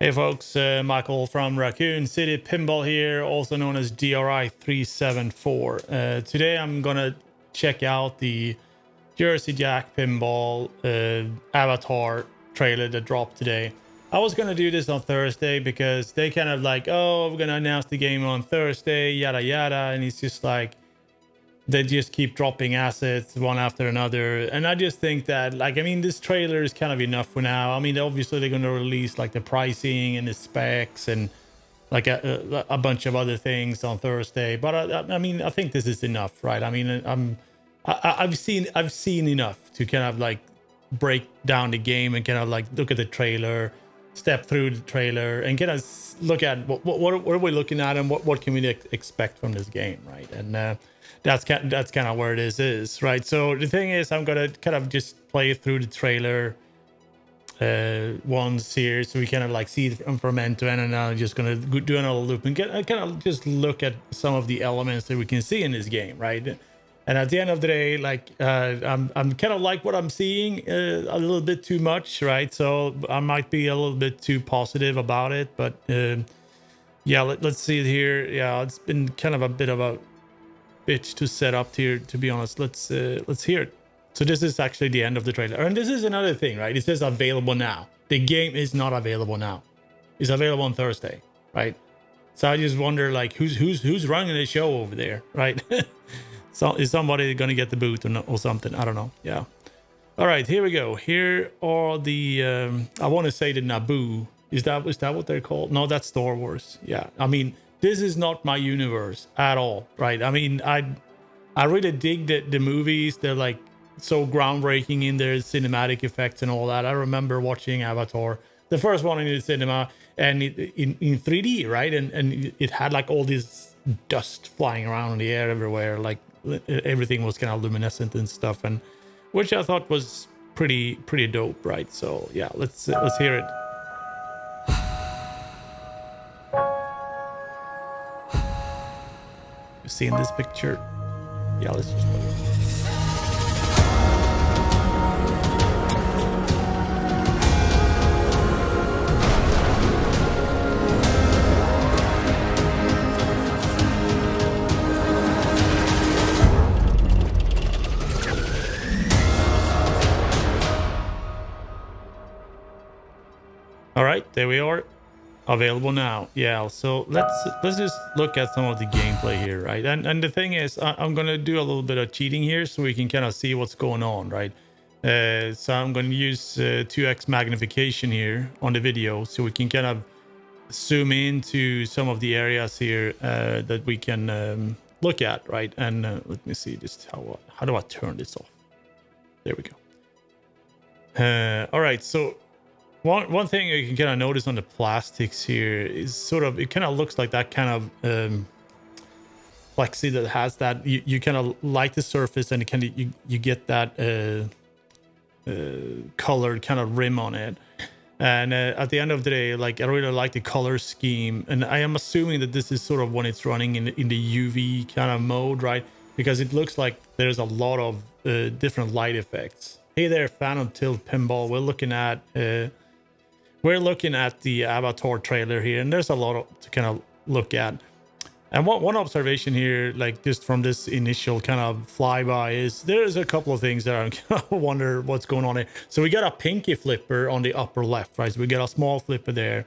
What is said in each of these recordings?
Hey folks, Michael from Raccoon City Pinball here, also known as DRI 374. Today I'm gonna check out the Jersey Jack Pinball Avatar trailer that dropped today. I was gonna do this on Thursday because they kind of like, oh, we're gonna announce the game on Thursday, yada yada, and it's just like they just keep dropping assets one after another. And I just think that, like, I mean, this trailer is kind of enough for now. I mean, obviously they're going to release like the pricing and the specs and like a bunch of other things on Thursday. But I mean, I think this is enough, right? I mean, I've seen enough to kind of like break down the game and kind of like look at the trailer, step through the trailer, and kind of look at what are we looking at and what can we expect from this game, right? And that's kind of where this is, right? So the thing is, I'm gonna kind of just play through the trailer once here, so we kind of like see it from end to end, and I'm just gonna do another loop and kind of just look at some of the elements that we can see in this game, right? And at the end of the day, like I'm kind of like what I'm seeing a little bit too much, right? So I might be a little bit too positive about it, but yeah, let's see it here. Yeah, it's been kind of a bit of a bitch to set up here, to be honest. Let's hear it. So this is actually the end of the trailer, and this is another thing, right? It says available now. The game is not available now. It's available on Thursday, right? So I just wonder, like, who's running the show over there, right? So is somebody gonna get the boot or something? I don't know. Yeah. All right, here we go. Here are the I want to say the Naboo. Is that what they're called? No, that's Star Wars. Yeah. I mean, this is not my universe at all, right? I mean, I really dig the movies. They're like so groundbreaking in their cinematic effects and all that. I remember watching Avatar, the first one in the cinema, and in 3D, right? And it had like all this dust flying around in the air everywhere, like everything was kind of luminescent and stuff, and which I thought was pretty dope, right? So yeah, let's hear it. You seeing this picture? Yeah, let's just play it. All right, there we are, available now. Yeah, so let's just look at some of the gameplay here, right? And the thing is, I'm gonna do a little bit of cheating here so we can kind of see what's going on, right? So I'm going to use 2x magnification here on the video, so we can kind of zoom into some of the areas here that we can look at, right? And let me see just how do I turn this off? There we go. All right, so one thing you can kind of notice on the plastics here is sort of, it kind of looks like that kind of plexi that has that you kind of light the surface, and it kind of you get that colored kind of rim on it. And at the end of the day, like, I really like the color scheme, and I am assuming that this is sort of when it's running in the UV kind of mode, right? Because it looks like there's a lot of different light effects. Hey there, fan of Tilt Pinball. We're looking at the Avatar trailer here, and there's a lot to kind of look at. And one observation here, like just from this initial kind of flyby, is there's a couple of things that I kind of wonder what's going on here. So we got a pinky flipper on the upper left, right? So we got a small flipper there,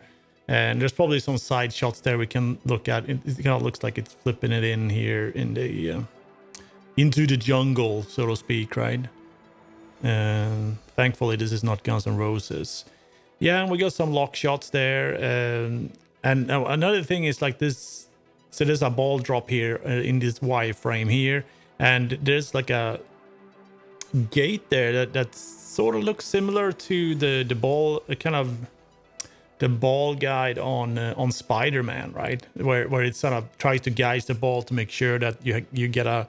and there's probably some side shots there we can look at. It kind of looks like it's flipping it in here in the into the jungle, so to speak, right? And thankfully, this is not Guns N' Roses. Yeah, and we got some lock shots there. And another thing is like this. So there's a ball drop here in this wireframe here. And there's like a gate there that sort of looks similar to the ball, kind of the ball guide on Spider-Man, right? Where it sort of tries to guide the ball to make sure that you get a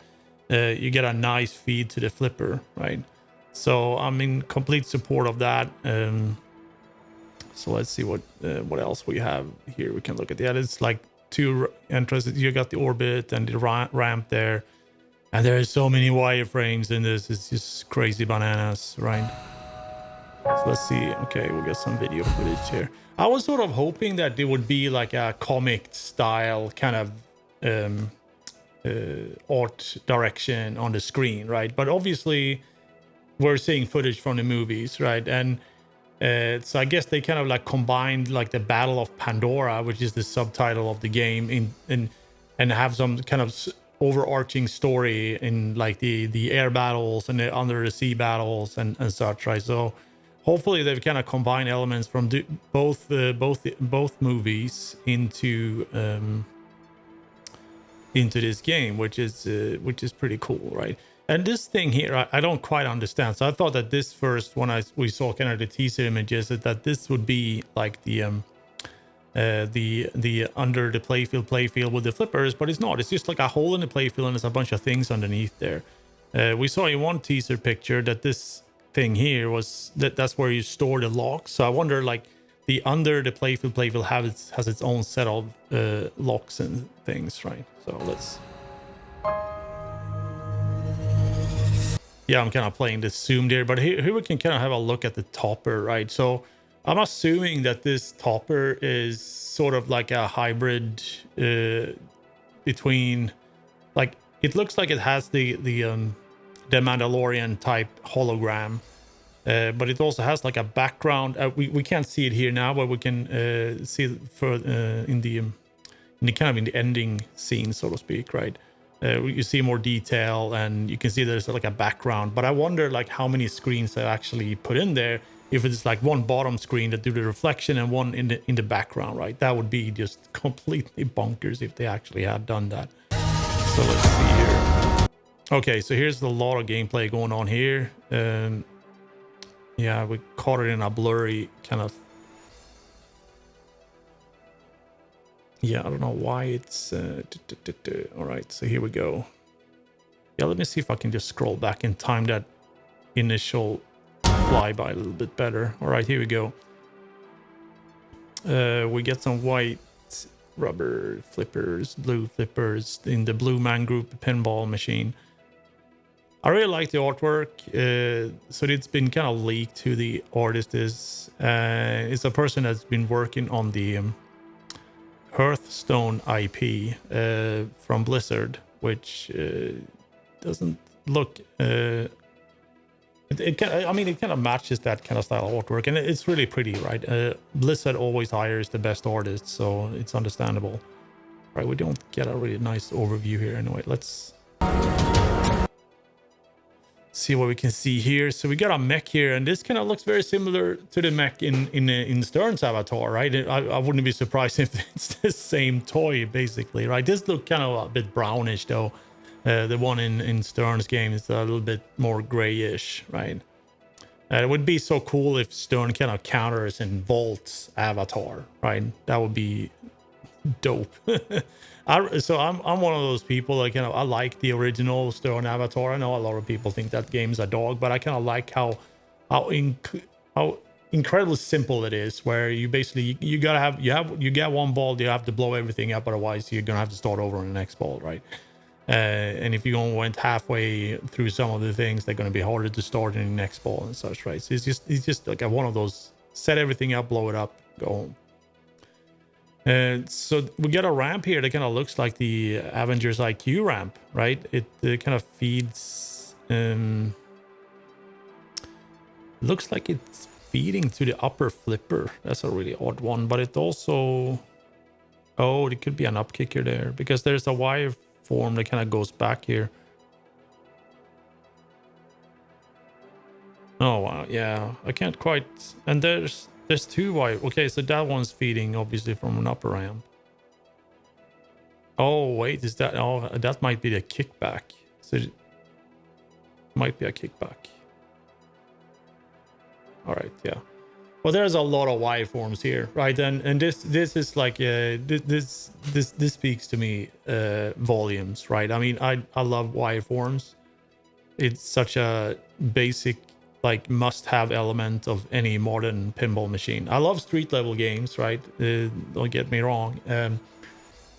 nice feed to the flipper, right? So I'm in complete support of that. So let's see what else we have here. We can look at that. It's like two entrances. You got the orbit and the ramp there, and there are so many wireframes in this. It's just crazy bananas, right? So let's see. Okay, we'll get some video footage here. I was sort of hoping that there would be like a comic style kind of art direction on the screen, right? But obviously we're seeing footage from the movies, right? And so I guess they kind of like combined like the Battle of Pandora, which is the subtitle of the game, and have some kind of overarching story in like the air battles and the under the sea battles and such, right? So hopefully they've kind of combined elements from both movies into this game, which is pretty cool, right? And this thing here, I don't quite understand. So I thought that this first, when we saw kind of the teaser images, that this would be like the under the playfield with the flippers, but it's not. It's just like a hole in the playfield, and there's a bunch of things underneath there. We saw in one teaser picture that this thing here was that's where you store the locks. So I wonder, like, the under the playfield has its own set of locks and things, right? So let's. Yeah, I'm kind of playing this zoomed here, but here we can kind of have a look at the topper, right? So I'm assuming that this topper is sort of like a hybrid between, like, it looks like it has the Mandalorian type hologram, but it also has like a background. We can't see it here now, but we can see it for in the kind of in the ending scene, so to speak, right? You see more detail, and you can see there's like a background. But I wonder like how many screens they actually put in there. If it's like one bottom screen that do the reflection and one in the background, right? That would be just completely bonkers if they actually had done that. So let's see here. Okay, so here's a lot of gameplay going on here. Yeah, we caught it in a blurry kind of. Yeah, I don't know why it's all right, so here we go. Yeah, let me see if I can just scroll back and time that initial flyby a little bit better. All right, here we go. We get some white rubber flippers, blue flippers in the Blue Man Group pinball machine. I really like the artwork. So it's been kind of leaked who the artist is. It's a person that's been working on the Hearthstone IP from Blizzard, which doesn't look. I mean, it kind of matches that kind of style of artwork, and it's really pretty, right? Blizzard always hires the best artists, so it's understandable. Right, we don't get a really nice overview here anyway. Let's see what we can see here. So we got a mech here, and this kind of looks very similar to the mech in Stern's avatar, right? I wouldn't be surprised if it's the same toy, basically, right? This looks kind of a bit brownish, though. The one in Stern's game is a little bit more grayish, right? It would be so cool if Stern kind of counters in Volt's avatar, right? That would be dope. So I'm one of those people that I like the original Stern avatar. I know a lot of people think that game's a dog, but I kind of like how incredibly simple it is. Where you basically you get one ball, you have to blow everything up, otherwise you're gonna have to start over on the next ball, right? And if you went halfway through some of the things, they're going to be harder to start in the next ball and such, right? So it's just like one of those, set everything up, blow it up, go home. So we got a ramp here that kind of looks like the Avengers IQ ramp, right? It kind of feeds, looks like it's feeding to the upper flipper. That's a really odd one, but it also, oh, it could be an up kicker there because there's a wire form that kind of goes back here. Oh wow, yeah, I can't quite. And there's two wire. Okay, so that one's feeding obviously from an upper ramp. Oh wait, is that? Oh, that might be the kickback. So it might be a kickback. All right, yeah. Well, there's a lot of waveforms here, right? And this is like this speaks to me volumes, right? I mean, I love waveforms. It's such a basic, like, must-have element of any modern pinball machine. I love street level games, right? Don't get me wrong.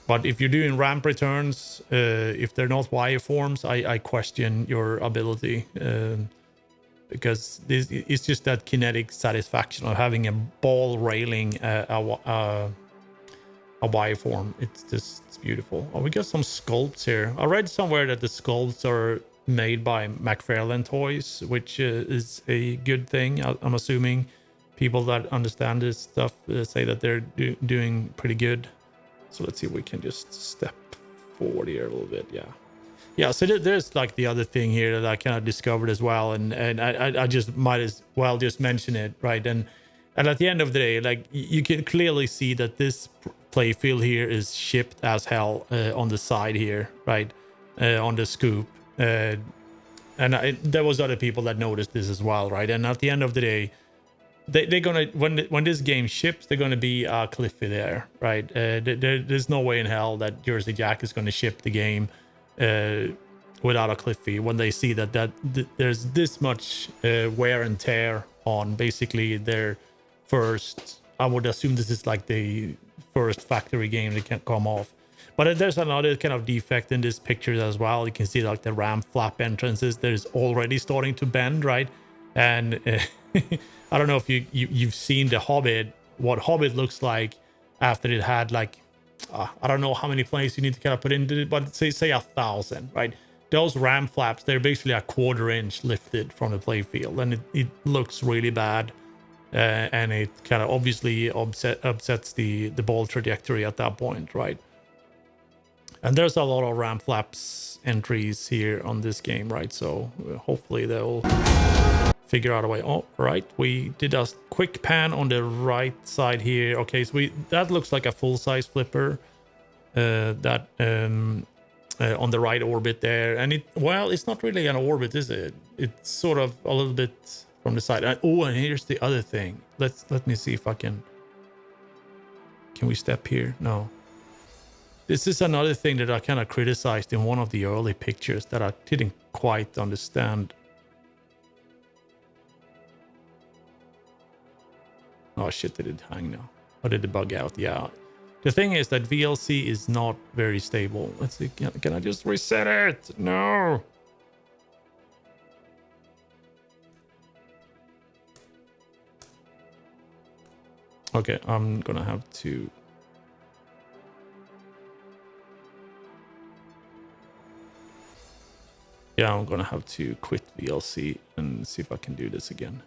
But if you're doing ramp returns, if they're not waveforms, I question your ability. because this it's just that kinetic satisfaction of having a ball railing a waveform. It's beautiful. Oh, we got some sculpts here. I read somewhere that the sculpts are made by McFarlane Toys, which is a good thing. I'm assuming people that understand this stuff say that they're doing pretty good. So let's see if we can just step forward here a little bit. Yeah, so there's like the other thing here that I kind of discovered as well, and I just might as well just mention it, right? And at the end of the day, like you can clearly see that this playfield here is shipped as hell on the side here, right? On the scoop, and there was other people that noticed this as well, right? And at the end of the day, they're gonna when this game ships, they're gonna be cliffy there, right? There's no way in hell that Jersey Jack is gonna ship the game without a cliffy when they see that there's this much wear and tear on basically their first. I would assume this is like the first factory game that can come off. But there's another kind of defect in this picture as well. You can see like the ramp flap entrances. There's already starting to bend, right? And I don't know if you've seen the Hobbit, what Hobbit looks like after it had like, I don't know how many planes you need to kind of put into it, but say 1,000, right? Those ram flaps, they're basically a 1/4 inch lifted from the playfield, and it looks really bad. And it kind of obviously upsets the ball trajectory at that point, right? And there's a lot of ram flaps entries here on this game, right? So hopefully they'll figure out a way. Oh, right, we did a quick pan on the right side here. Okay, so that looks like a full-size flipper that on the right orbit there, and it's not really an orbit, is it? It's sort of a little bit from the side. Oh, and here's the other thing. Let me see if I can we step here? No. This is another thing that I kind of criticized in one of the early pictures that I didn't quite understand. Oh shit, did it hang now? Or did it bug out? Yeah. The thing is that VLC is not very stable. Let's see, can I just reset it? No. Okay, I'm gonna have to... Yeah, I'm gonna have to quit VLC and see if I can do this again.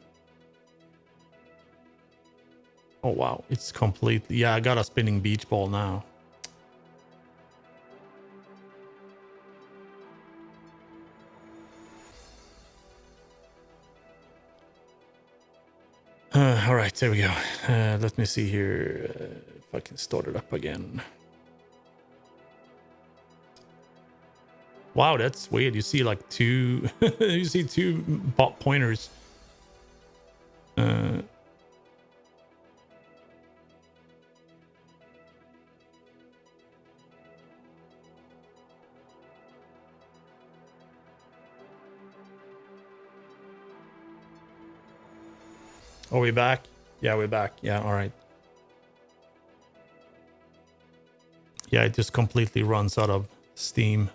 Oh wow, it's completely... Yeah, I got a spinning beach ball now. All right, there we go. Let me see here if I can start it up again. Wow, that's weird. You see like two... you see two pointers. Are we back? Yeah, we're back. Yeah, all right. Yeah, it just completely runs out of steam.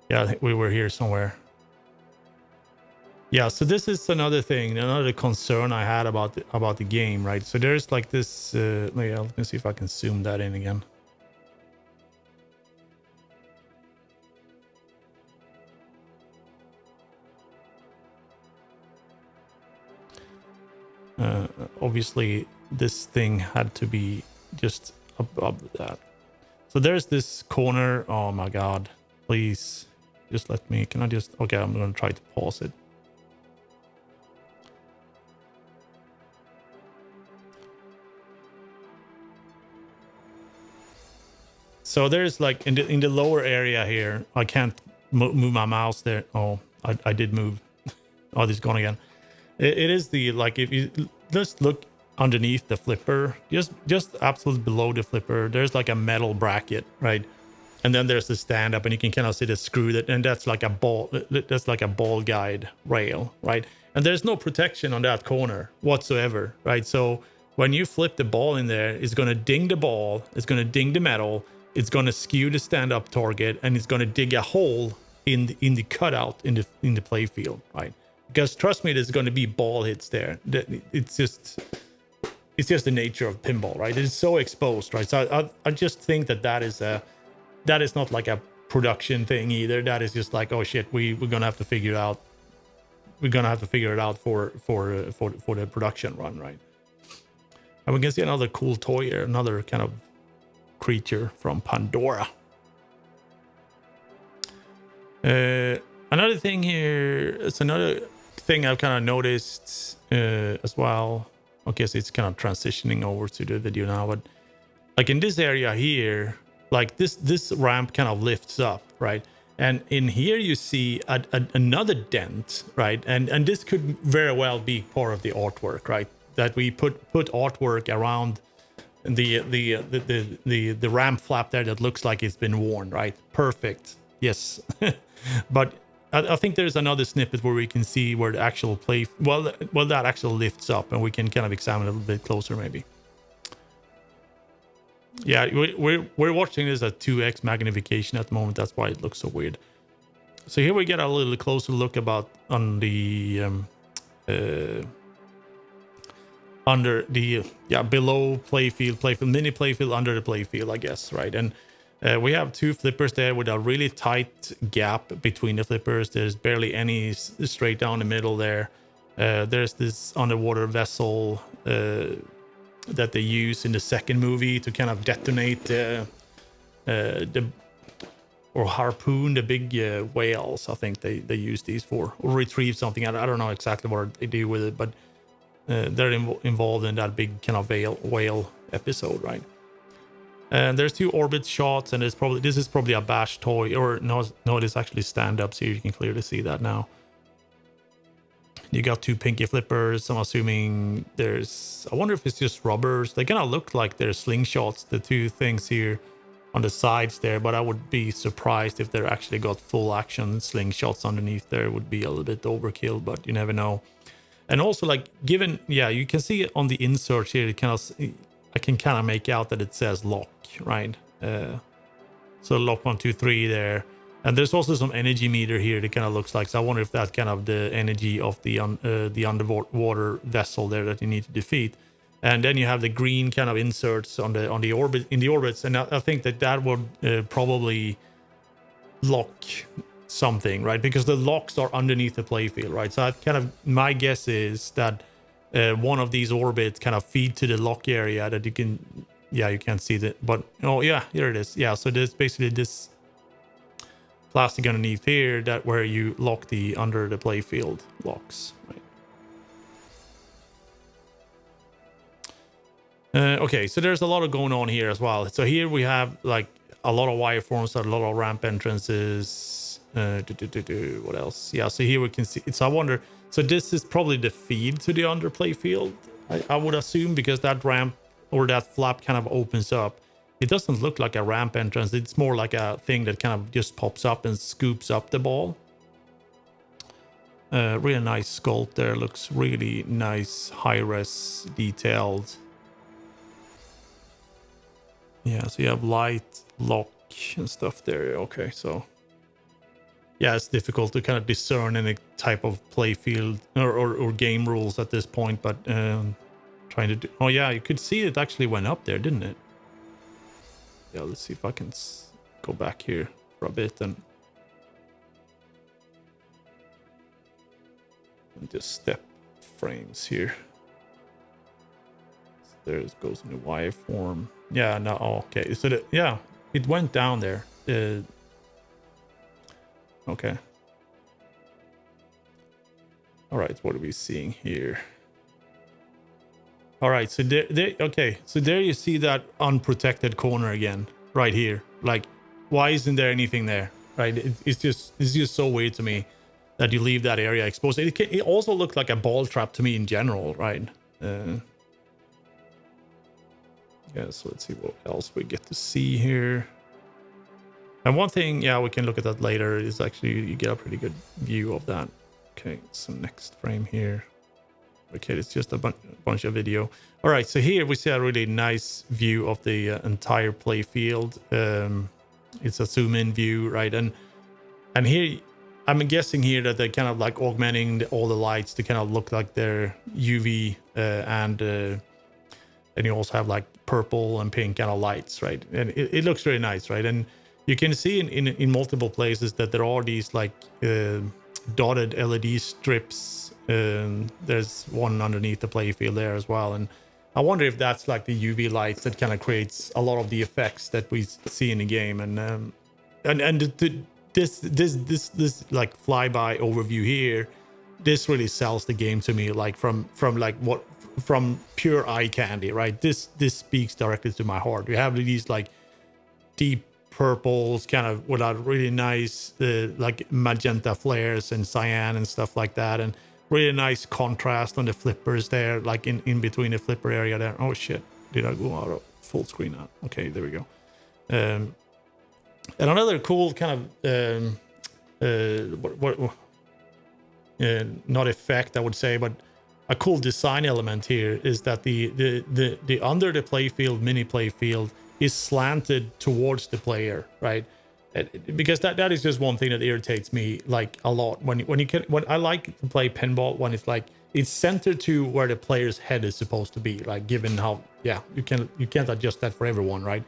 Yeah, I think we were here somewhere. Yeah, so this is another thing, another concern I had about the game, right? So there's like this... let me see if I can zoom that in again. Obviously, this thing had to be just above that. So there's this corner. Oh my god. Please, just let me... Can I just... Okay, I'm going to try to pause it. So there's like in the lower area here, I can't move my mouse there. Oh, I did move. Oh, it's gone again. It is the, like, if you just look underneath the flipper, just absolutely below the flipper, there's like a metal bracket, right? And then there's the stand up, and you can kind of see the screw that, and that's like a ball guide rail, right? And there's no protection on that corner whatsoever, right? So when you flip the ball in there, it's going to ding the ball, it's going to ding the metal, it's going to skew the stand up target, and it's going to dig a hole in the cutout in the playfield, right? because trust me, there's going to be ball hits there. It's just the nature of pinball, right? It's so exposed, right? So I just think that is not like a production thing either. That is just like, oh shit, we're gonna have to figure it out. We're gonna have to figure it out for the production run, right? And we can see another cool toy here, another kind of creature from Pandora. Another thing here, it's another thing I've kind of noticed as well. I guess it's kind of transitioning over to the video now, but like in this area here, like this ramp kind of lifts up, right? And in here you see another dent, right? And this could very well be part of the artwork, right? That we put artwork around the ramp flap there that looks like it's been worn, right? Perfect. Yes. But I think there's another snippet where we can see where the actual well that actually lifts up, and we can kind of examine it a little bit closer maybe. Yeah, we're watching this at 2x magnification at the moment. That's why it looks so weird. So here we get a little closer look on the under the below playfield, mini playfield, under the playfield, I guess, right? And we have two flippers there with a really tight gap between the flippers. There's barely any straight down the middle there. There's this underwater vessel that they use in the second movie to kind of detonate or harpoon the big whales. I think they use these for, or retrieve something. I don't know exactly what they do with it, but they're involved in that big kind of whale episode, right? And there's two orbit shots, and this is probably a bash toy, or no, it's actually stand-ups here. You can clearly see that now. You got two pinky flippers. I'm assuming I wonder if it's just rubbers. They kind of look like they're slingshots, the two things here on the sides there, but I would be surprised if they're actually got full action slingshots underneath there. It would be a little bit overkill, but you never know. And also, like, you can see it on the insert here. I can kind of make out that it says lock, right? So lock 1, 2, 3 there. And there's also some energy meter here that kind of looks like. So I wonder if that's kind of the energy of the underwater vessel there that you need to defeat. And then you have the green kind of inserts on the orbits, and I think that would probably lock something, right? Because the locks are underneath the playfield, right? So my guess is that one of these orbits kind of feed to the lock area that you can't see that, but oh yeah, here it is. Yeah, so there's basically this plastic underneath here where you lock the under the playfield locks, right? Okay, so there's a lot of going on here as well. So here we have like a lot of wireforms, a lot of ramp entrances. What else? Yeah, so here we can see. So I wonder. So this is probably the feed to the under playfield, I would assume, because that ramp or that flap kind of opens up. It doesn't look like a ramp entrance. It's more like a thing that kind of just pops up and scoops up the ball. Really nice sculpt there. Looks really nice, high-res, detailed. Yeah, so you have light, lock, and stuff there. Okay, so yeah, it's difficult to kind of discern any type of playfield or game rules at this point, but trying to do... Oh yeah, you could see it actually went up there, didn't it? Yeah, let's see if I can go back here for a bit and just step frames here. There it goes in the wireform. Yeah, no, okay. So it went down there. Okay. All right, what are we seeing here? All right, so okay, so there you see that unprotected corner again, right here. Like, why isn't there anything there, right? It's just so weird to me that you leave that area exposed. It also looked like a ball trap to me in general, right? Yeah, so let's see what else we get to see here. And one thing, yeah, we can look at that later, is actually you get a pretty good view of that. Okay, so next frame here. Okay, it's just a bunch of video. All right, so here we see a really nice view of the entire play field. It's a zoom-in view, right? And here I'm guessing here that they're kind of like augmenting all the lights to kind of look like they're UV, and you also have like purple and pink kind of lights, right? And it looks really nice, right? And you can see in multiple places that there are these like dotted LED strips. There's one underneath the playfield there as well, and I wonder if that's like the UV lights that kind of creates a lot of the effects that we see in the game. This like flyby overview here, this really sells the game to me, like from pure eye candy, right? This speaks directly to my heart. We have these like deep purples kind of without really nice like magenta flares and cyan and stuff like that, and really nice contrast on the flippers there, like in between the flipper area there. Oh shit, did I go out of full screen now? Okay, there we go. And another cool kind of not effect I would say, but a cool design element here is that the under the playfield, mini playfield, is slanted towards the player, right? Because that is just one thing that irritates me like a lot when I like to play pinball when it's like it's centered to where the player's head is supposed to be, like given how you can't adjust that for everyone, right?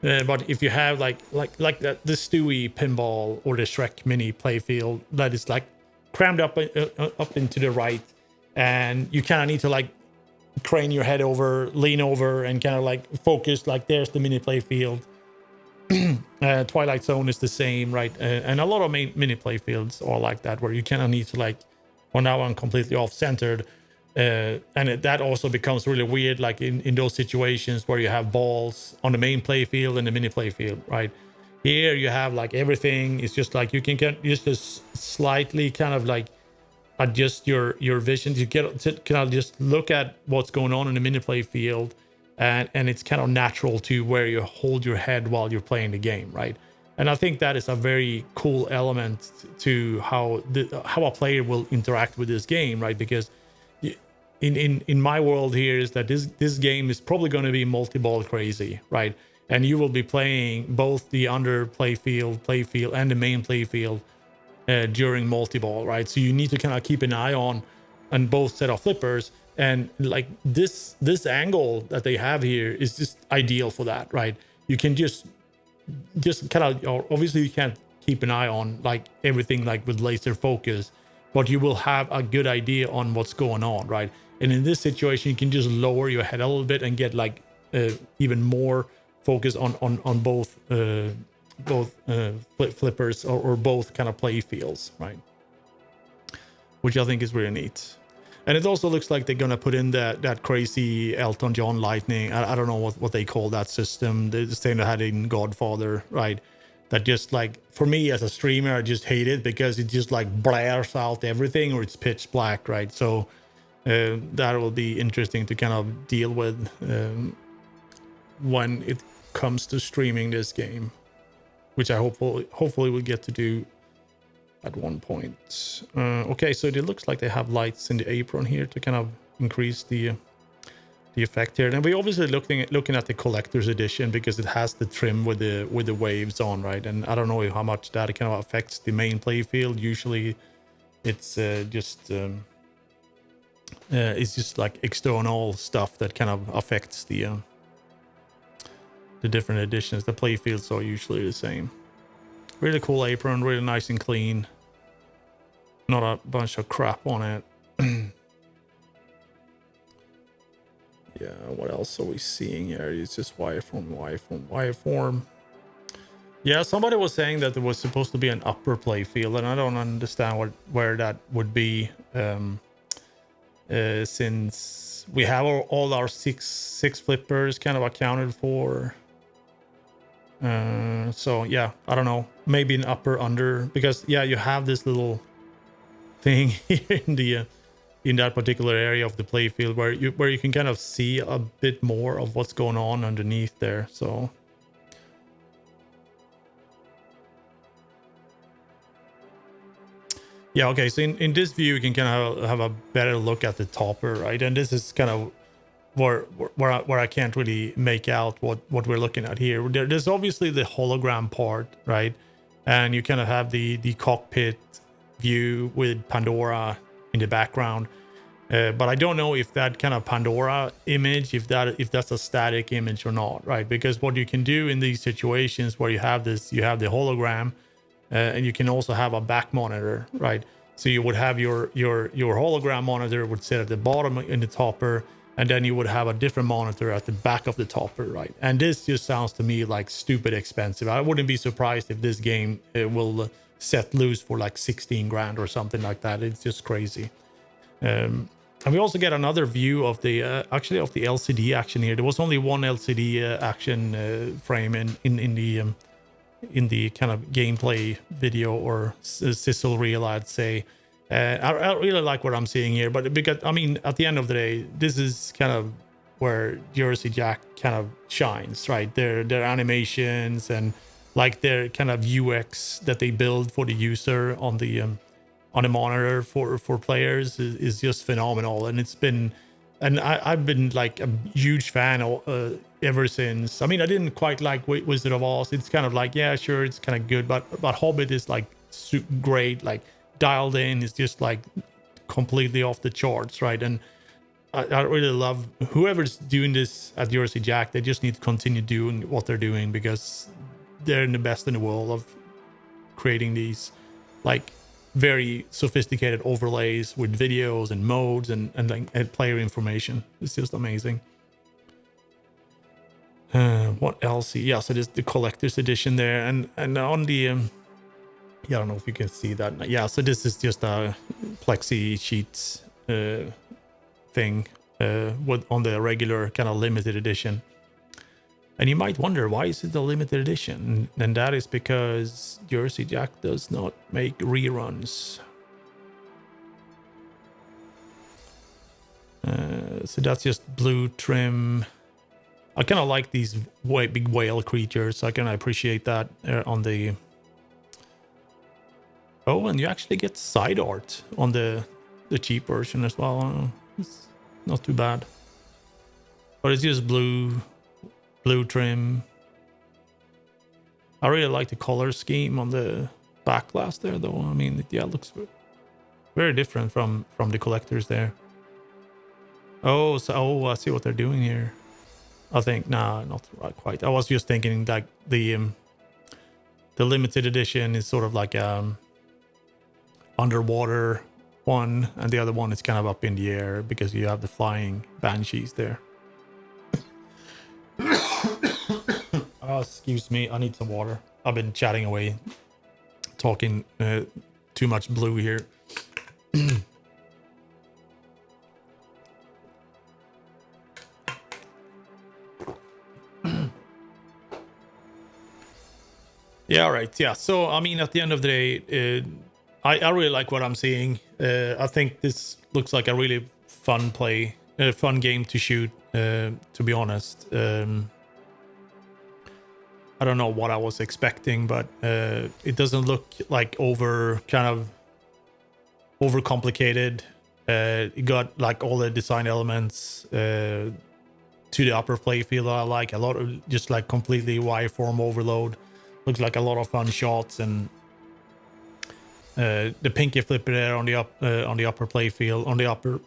But if you have like the Stewie pinball or the Shrek mini playfield that is like crammed up into the right, and you kind of need to like crane your head over, lean over, and kind of like focus, like there's the mini playfield. Twilight Zone is the same, right? And a lot of mini playfields are like that, where you kind of need to like, well, now I'm completely off-centered, and that also becomes really weird, like in those situations where you have balls on the main playfield and the mini playfield, right? Here you have like everything. It's just like you can just slightly kind of like adjust your vision to kind of just look at what's going on in the mini playfield. And it's kind of natural to where you hold your head while you're playing the game, right? And I think that is a very cool element to how a player will interact with this game, right? Because in my world here is that this game is probably going to be multi-ball crazy, right? And you will be playing both the under playfield, and the main playfield during multi-ball, right? So you need to kind of keep an eye on both set of flippers. And like this angle that they have here is just ideal for that, right? You can just kind of, obviously you can't keep an eye on like everything like with laser focus, but you will have a good idea on what's going on, right? And in this situation, you can just lower your head a little bit and get like even more focus on both flippers or both kind of play fields, right? Which I think is really neat. And it also looks like they're going to put in that crazy Elton John lightning. I don't know what they call that system. The same they had in Godfather, right? That just like, for me as a streamer, I just hate it because it just like blares out everything, or it's pitch black, right? So that will be interesting to kind of deal with when it comes to streaming this game, which I hopefully will get to do at one point. Okay, so it looks like they have lights in the apron here to kind of increase the effect here. And we're obviously looking at the collector's edition because it has the trim with the waves on, right? And I don't know how much that kind of affects the main playfield. Usually, it's just like external stuff that kind of affects the different editions. The playfields are usually the same. Really cool apron, really nice and clean. Not a bunch of crap on it. Yeah, what else are we seeing here? It's just wireform. Yeah, somebody was saying that there was supposed to be an upper play field, and I don't understand where that would be, since we have all our six flippers kind of accounted for. So yeah, I don't know. Maybe an upper under, because yeah, you have this little thing here in that particular area of the playfield where you can kind of see a bit more of what's going on underneath there. So yeah, okay. So in this view, you can kind of have a better look at the topper, right? And this is kind of where I can't really make out what we're looking at here. There's obviously the hologram part, right? And you kind of have the cockpit view with Pandora in the background. But I don't know if that kind of Pandora image, if that's a static image or not, right? Because what you can do in these situations where you have the hologram, and you can also have a back monitor, right? So you would have your hologram monitor would sit at the bottom in the topper, and then you would have a different monitor at the back of the topper, right? And this just sounds to me like stupid expensive. I wouldn't be surprised if this game will set loose for like 16 grand or something like that. It's just crazy. And we also get another view of the actually of the LCD action here. There was only one LCD action frame in the kind of gameplay video or sizzle reel, I'd say. I really like what I'm seeing here, but because I mean, at the end of the day, this is kind of where Jersey Jack kind of shines, right? Their animations and like their kind of UX that they build for the user on the monitor for players is just phenomenal. And it's been, and I've been like a huge fan ever since. I mean, I didn't quite like Wizard of Oz. It's kind of like, yeah, sure, it's kind of good, but Hobbit is like great, like dialed in. It's just like completely off the charts, right? And I really love whoever's doing this at Jersey Jack. They just need to continue doing what they're doing, because they're the best in the world of creating these like very sophisticated overlays with videos and modes and player information. It's just amazing. What else? Yeah, so there's the collector's edition there, and on the yeah, I don't know if you can see that. Yeah, so this is just a plexi sheet thing with on the regular kind of limited edition. And you might wonder, why is it a limited edition? And that is because Jersey Jack does not make reruns. So that's just blue trim. I kind of like these big whale creatures. I can appreciate that on the... Oh, and you actually get side art on the cheap version as well. It's not too bad. But it's just blue trim. I really like the color scheme on the back glass there, though. I mean, yeah, it looks very different from the collectors there. Oh, so I see what they're doing here. I think nah, not quite. I was just thinking that the limited edition is sort of like underwater one, and the other one is kind of up in the air because you have the flying banshees there. Oh, excuse me, I need some water. I've been chatting away, talking too much blue here. Yeah, all right. Yeah, so I mean, at the end of the day, I really like what I'm seeing. I think this looks like a really fun game to shoot, to be honest. I don't know what I was expecting, but it doesn't look like overcomplicated. It got like all the design elements to the upper playfield. I like a lot of just like completely wireform overload. Looks like a lot of fun shots, and the pinky flipper there on the upper playfield, on the upper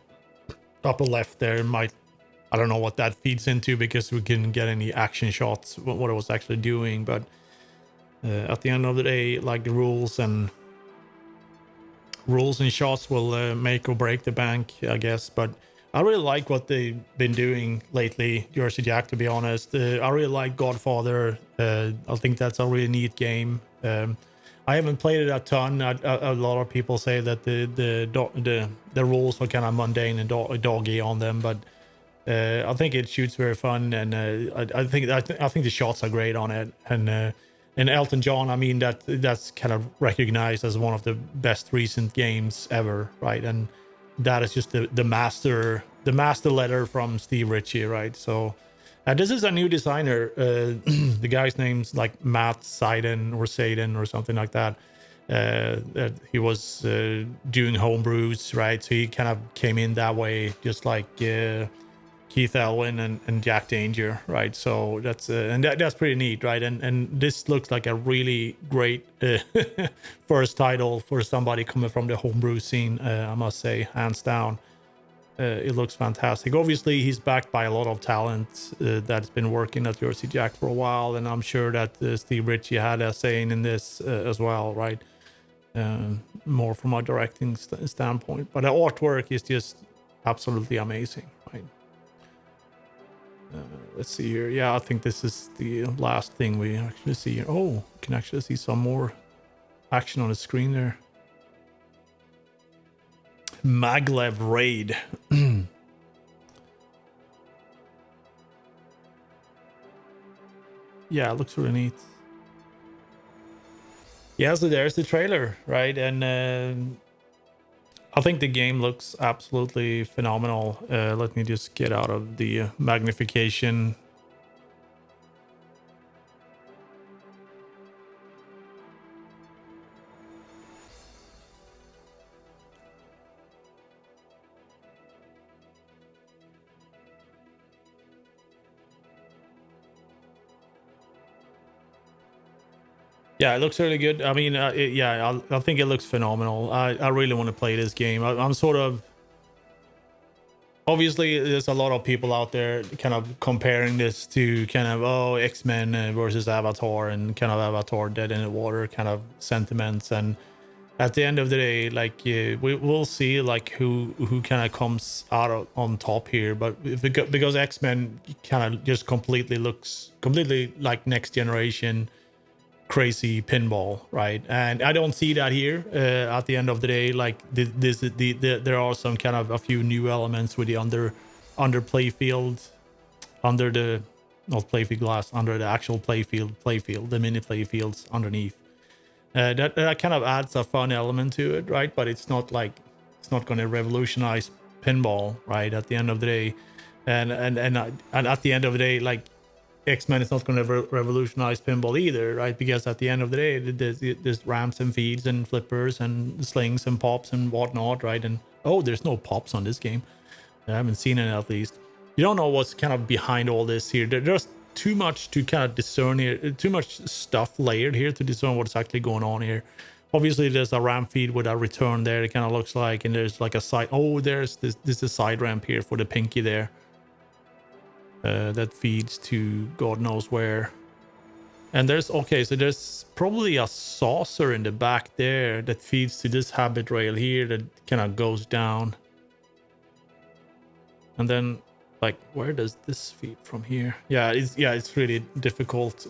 left there might, I don't know what that feeds into, because we couldn't get any action shots what I was actually doing. But at the end of the day, like the rules and shots will make or break the bank, I guess. But I really like what they've been doing lately, Jersey Jack, to be honest. I really like Godfather. I think that's a really neat game. I haven't played it a ton. A lot of people say that the rules are kind of mundane and doggy on them, but I think it shoots very fun, and I think the shots are great on it. And Elton John, I mean, that's kind of recognized as one of the best recent games ever, right? And that is just the master letter from Steve Ritchie, right? So this is a new designer. The guy's name's like Matt Seiden or something like that. He was doing homebrews, right? So he kind of came in that way, just like Keith Elwin and Jack Danger, right? So that's pretty neat, right? And this looks like a really great first title for somebody coming from the homebrew scene. I must say, hands down, it looks fantastic. Obviously, he's backed by a lot of talent that's been working at Jersey Jack for a while, and I'm sure that Steve Ritchie had a saying in this as well, right? More from a directing standpoint, but the artwork is just absolutely amazing, right? Let's see here. Yeah, I think this is the last thing we actually see here. Oh, you can actually see some more action on the screen there. Maglev Raid. Yeah, it looks really neat. Yeah, so there's the trailer, right? And I think the game looks absolutely phenomenal. Let me just get out of the magnification. Yeah, it looks really good. I mean, I think it looks phenomenal. I really want to play this game. I'm sort of, obviously there's a lot of people out there kind of comparing this to kind of X-Men versus Avatar and kind of Avatar Dead in the Water kind of sentiments. And at the end of the day, like we'll see like who kind of comes out on top here. But because X-Men kind of just completely like next generation crazy pinball, right? And I don't see that here. At the end of the day, like there are some kind of a few new elements with the under playfield, under the not playfield glass, under the actual playfield, the mini playfields underneath. That kind of adds a fun element to it, right? But it's not going to revolutionize pinball, right? At the end of the day, and at the end of the day, like X-Men is not going to revolutionize pinball either, right? Because at the end of the day, there's ramps and feeds and flippers and slings and pops and whatnot, right? And there's no pops on this game. I haven't seen it at least. You don't know what's kind of behind all this here. There's too much to kind of discern here, too much stuff layered here to discern what's actually going on here. Obviously, there's a ramp feed with a return there. It kind of looks like, and there's like a side. Oh, there's this is a side ramp here for the pinky there. That feeds to God knows where. And so there's probably a saucer in the back there that feeds to this habit rail here that kind of goes down. And then, like, where does this feed from here? Yeah, it's really difficult.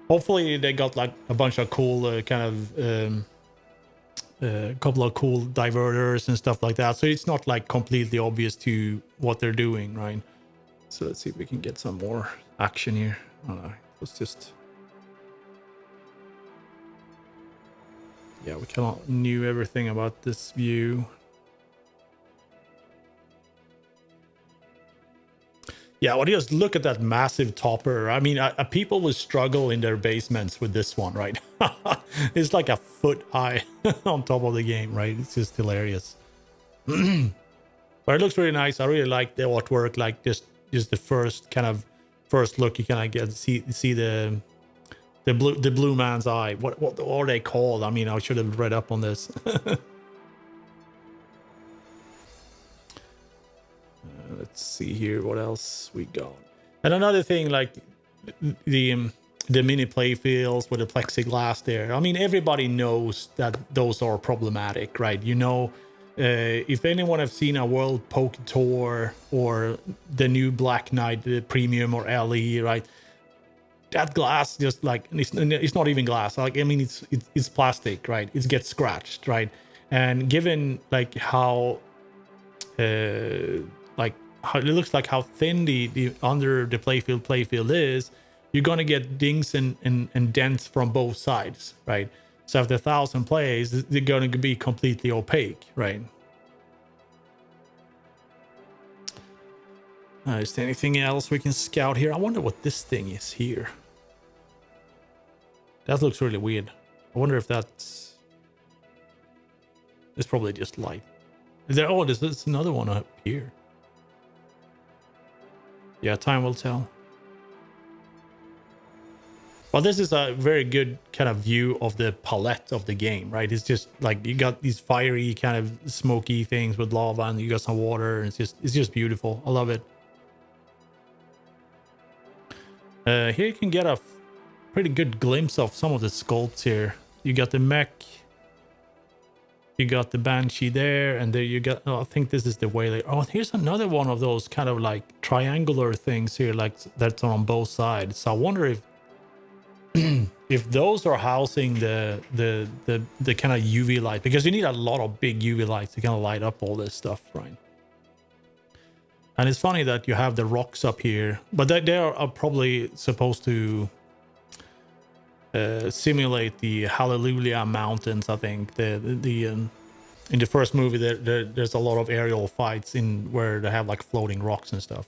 Hopefully they got like a bunch of cool couple of cool diverters and stuff like that, so it's not like completely obvious to what they're doing, right? So let's see if we can get some more action here. Let's just... Yeah, we kind of knew everything about this view. Yeah, well, just look at that massive topper. I mean, people will struggle in their basements with this one, right? It's like a foot high on top of the game, right? It's just hilarious. But it looks really nice. I really like the artwork, like just the first look you kind of get see the blue man's eye. What are they called? I mean, I should have read up on this. Let's see here what else we got. And another thing, like the mini playfields with the plexiglass there. I mean, everybody knows that those are problematic, right? You know, if anyone have seen a World Poker Tour or the new Black Knight, the Premium or LE, right? That glass just like it's not even glass. Like, I mean, it's plastic, right? It gets scratched, right? And given like how it looks like how thin the under the playfield is, you're gonna get dings and dents from both sides, right? So after 1,000 plays, they're going to be completely opaque, right? Is there anything else we can scout here? I wonder what this thing is here. That looks really weird. I wonder if that's... It's probably just light. Is there... Oh, there's another one up here. Yeah, time will tell. Well, this is a very good kind of view of the palette of the game, right? It's just like you got these fiery kind of smoky things with lava, and you got some water, and it's just beautiful. I love it. Here you can get a pretty good glimpse of some of the sculpts here. You got the mech, you got the banshee there, and there you got. Oh, I think this is the whaler. Oh, here's another one of those kind of like triangular things here, like that's on both sides. So I wonder if those are housing the kind of UV light, because you need a lot of big UV lights to kind of light up all this stuff, right? And it's funny that you have the rocks up here, but they are probably supposed to simulate the Hallelujah Mountains. I think in the first movie there's a lot of aerial fights in where they have like floating rocks and stuff.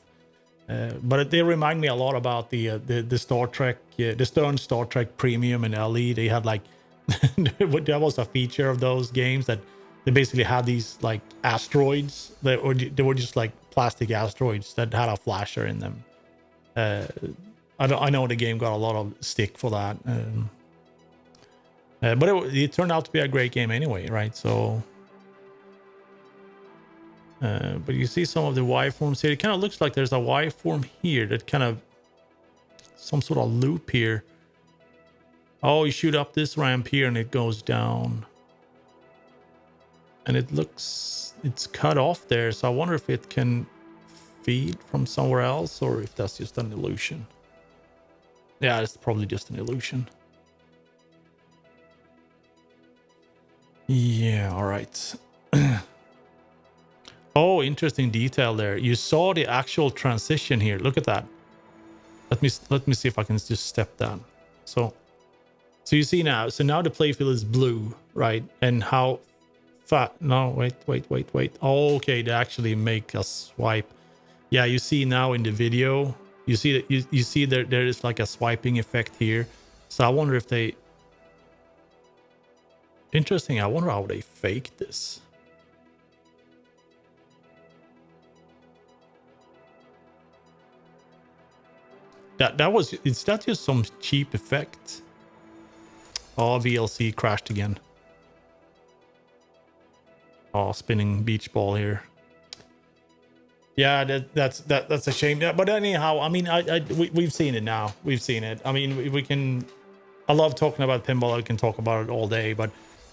But they remind me a lot about the Star Trek, the Stern Star Trek Premium and LE. They had like that was a feature of those games that they basically had these like asteroids or they were just like plastic asteroids that had a flasher in them. I know the game got a lot of stick for that, but it turned out to be a great game anyway, right? So. But you see some of the Y forms here. It kind of looks like there's a Y form here that kind of some sort of loop here. Oh, you shoot up this ramp here and it goes down. And it looks, it's cut off there. So I wonder if it can feed from somewhere else or if that's just an illusion. Yeah, it's probably just an illusion. Yeah, all right. Oh, interesting detail there. You saw the actual transition here. Look at that. Let me see if I can just step down. So you see now. So now the playfield is blue, right? And how fat? No, wait. Oh, okay, they actually make a swipe. Yeah, you see now in the video. You see that you see there is like a swiping effect here. So I wonder if they. Interesting. I wonder how they fake this. Is that just some cheap effect? Oh, VLC crashed again. Oh, spinning beach ball here. Yeah, that's a shame. Yeah, but anyhow, I mean, we've seen it now. We've seen it. I mean, we can. I love talking about pinball. I can talk about it all day.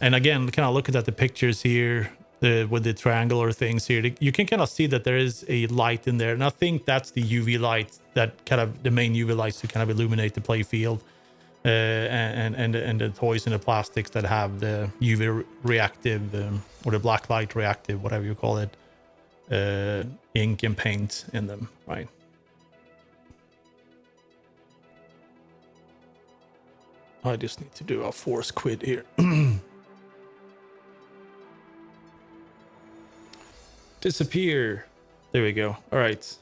And again, kind of looking at the pictures here. With the triangular things here, you can kind of see that there is a light in there, and I think that's the UV light, that kind of the main UV lights to kind of illuminate the playfield, and the toys and the plastics that have the UV reactive or the black light reactive, whatever you call it, ink and paint in them, right? I just need to do a force quit here. Disappear. There we go. All right.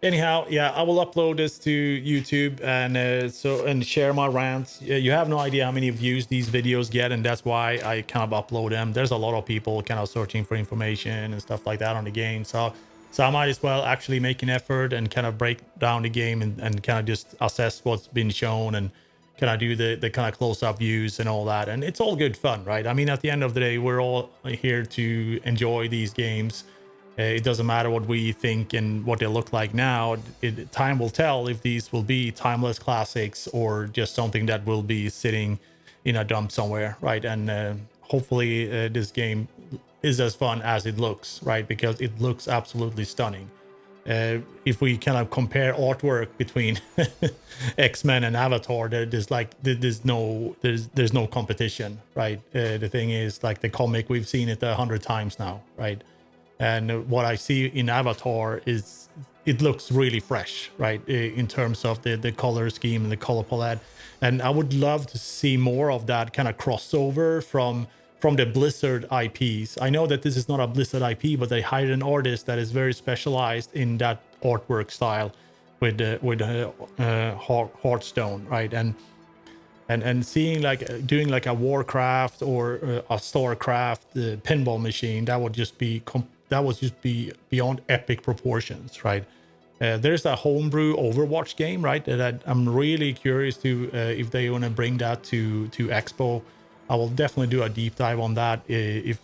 Anyhow, yeah, I will upload this to YouTube and share my rants. You have no idea how many views these videos get, and that's why I kind of upload them. There's a lot of people kind of searching for information and stuff like that on the game, so I might as well actually make an effort and kind of break down the game and kind of just assess what's been shown and kind of do the kind of close-up views and all that. And it's all good fun, right? I mean, at the end of the day, we're all here to enjoy these games. It doesn't matter what we think and what they look like now. Time will tell if these will be timeless classics or just something that will be sitting in a dump somewhere, right? And hopefully this game is as fun as it looks, right? Because it looks absolutely stunning. If we kind of compare artwork between X-Men and Avatar, there's no competition, right? The thing is, like the comic, we've seen it 100 times now, right? And what I see in Avatar is it looks really fresh, right? In terms of the color scheme and the color palette. And I would love to see more of that kind of crossover from the Blizzard IPs. I know that this is not a Blizzard IP, but they hired an artist that is very specialized in that artwork style with Hearthstone, right? And seeing like doing like a Warcraft or a Starcraft pinball machine, that would just be beyond epic proportions, right? There's a homebrew Overwatch game, right? That I'm really curious to if they want to bring that to Expo. I will definitely do a deep dive on that if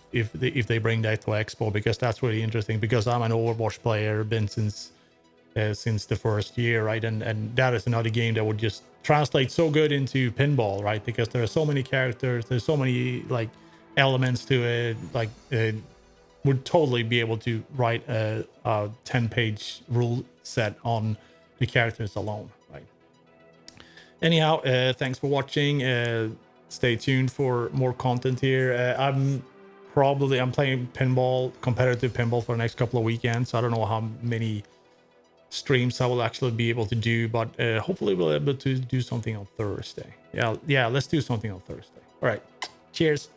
they bring that to Expo, because that's really interesting. Because I'm an Overwatch player, been since the first year, right? And that is another game that would just translate so good into pinball, right? Because there are so many characters, there's so many like elements to it, like. Would totally be able to write a 10-page rule set on the characters alone, right? Anyhow, thanks for watching. Stay tuned for more content here. I'm playing pinball, competitive pinball, for the next couple of weekends. So I don't know how many streams I will actually be able to do, but hopefully we'll be able to do something on Thursday. Yeah, let's do something on Thursday. All right, cheers.